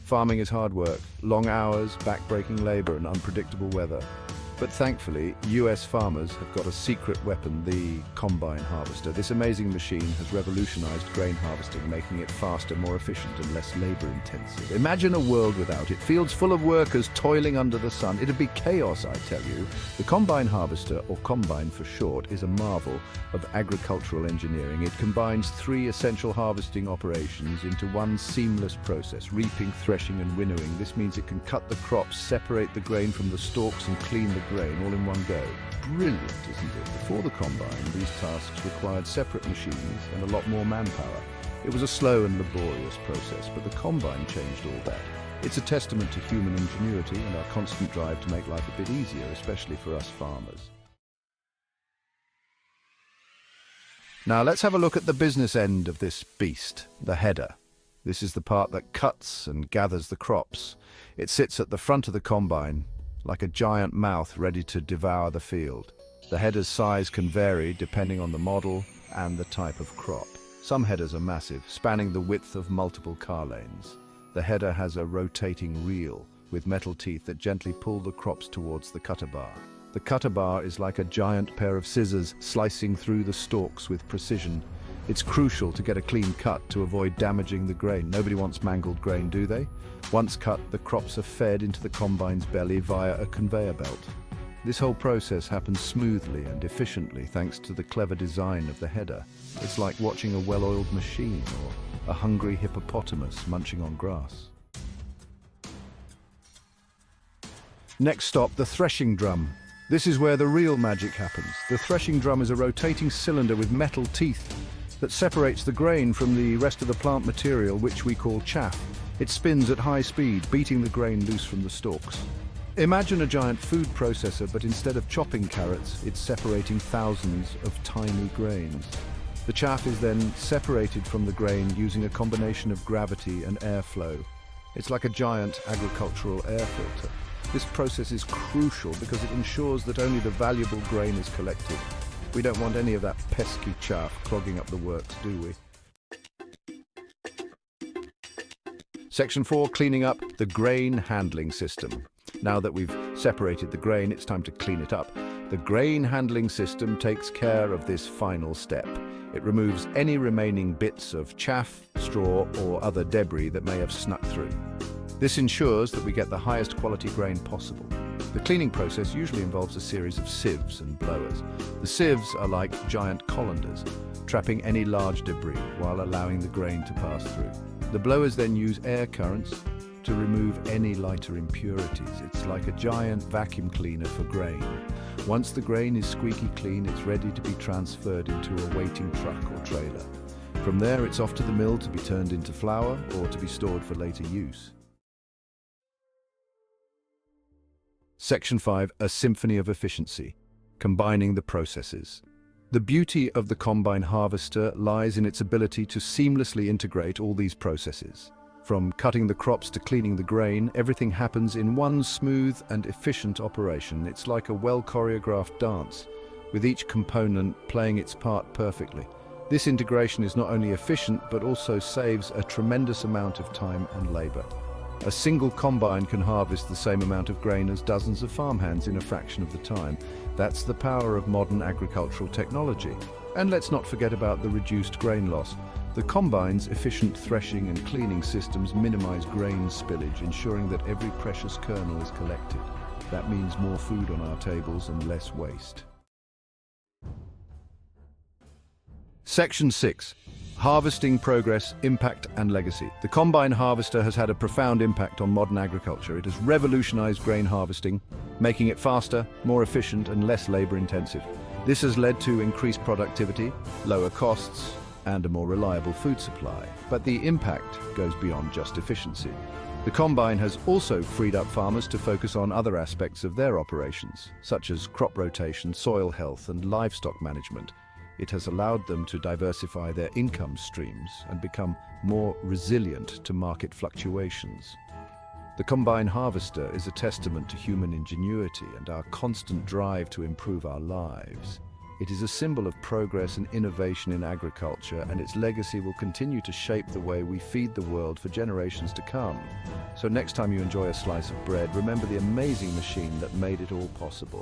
Farming is hard work, long hours, back-breaking labor, and unpredictable weather. But thankfully, US farmers have got a secret weapon, the combine harvester. This amazing machine has revolutionized grain harvesting, making it faster, more efficient, and less labor-intensive. Imagine a world without it. Fields full of workers toiling under the sun. It'd be chaos, I tell you. The combine harvester, or combine for short, is a marvel of agricultural engineering. It combines three essential harvesting operations into one seamless process: reaping, threshing, and winnowing. This means it can cut the crops, separate the grain from the stalks, and clean the grain all in one go. Brilliant, isn't it? Before the combine, these tasks required separate machines and a lot more manpower. It was a slow and laborious process, but the combine changed all that. It's a testament to human ingenuity and our constant drive to make life a bit easier, especially for us farmers. Now let's have a look at the business end of this beast, the header. This is the part that cuts and gathers the crops. It sits at the front of the combine, like a giant mouth ready to devour the field. The header's size can vary depending on the model and the type of crop. Some headers are massive, spanning the width of multiple car lanes. The header has a rotating reel with metal teeth that gently pull the crops towards the cutter bar. The cutter bar is like a giant pair of scissors slicing through the stalks with precision. It's crucial to get a clean cut to avoid damaging the grain. Nobody wants mangled grain, do they? Once cut, the crops are fed into the combine's belly via a conveyor belt. This whole process happens smoothly and efficiently thanks to the clever design of the header. It's like watching a well-oiled machine or a hungry hippopotamus munching on grass. Next stop, the threshing drum. This is where the real magic happens. The threshing drum is a rotating cylinder with metal teeth that separates the grain from the rest of the plant material, which we call chaff. It spins at high speed, beating the grain loose from the stalks. Imagine a giant food processor, but instead of chopping carrots, it's separating thousands of tiny grains. The chaff is then separated from the grain using a combination of gravity and airflow. It's like a giant agricultural air filter. This process is crucial because it ensures that only the valuable grain is collected. We don't want any of that pesky chaff clogging up the works, do we? Section 4, cleaning up the grain handling system. Now that we've separated the grain, it's time to clean it up. The grain handling system takes care of this final step. It removes any remaining bits of chaff, straw, or other debris that may have snuck through. This ensures that we get the highest quality grain possible. The cleaning process usually involves a series of sieves and blowers. The sieves are like giant colanders, trapping any large debris while allowing the grain to pass through. The blowers then use air currents to remove any lighter impurities. It's like a giant vacuum cleaner for grain. Once the grain is squeaky clean, it's ready to be transferred into a waiting truck or trailer. From there, it's off to the mill to be turned into flour or to be stored for later use. Section 5, a symphony of efficiency, combining the processes. The beauty of the combine harvester lies in its ability to seamlessly integrate all these processes. From cutting the crops to cleaning the grain, everything happens in one smooth and efficient operation. It's like a well-choreographed dance, with each component playing its part perfectly. This integration is not only efficient, but also saves a tremendous amount of time and labor. A single combine can harvest the same amount of grain as dozens of farmhands in a fraction of the time. That's the power of modern agricultural technology. And let's not forget about the reduced grain loss. The combine's efficient threshing and cleaning systems minimize grain spillage, ensuring that every precious kernel is collected. That means more food on our tables and less waste. Section 6. Harvesting progress, impact and legacy. The combine harvester has had a profound impact on modern agriculture. It has revolutionized grain harvesting, making it faster, more efficient and less labor-intensive. This has led to increased productivity, lower costs, and a more reliable food supply. But the impact goes beyond just efficiency. The combine has also freed up farmers to focus on other aspects of their operations, such as crop rotation, soil health, and livestock management. It has allowed them to diversify their income streams and become more resilient to market fluctuations. The combine harvester is a testament to human ingenuity and our constant drive to improve our lives. It is a symbol of progress and innovation in agriculture, and its legacy will continue to shape the way we feed the world for generations to come. So next time you enjoy a slice of bread, remember the amazing machine that made it all possible.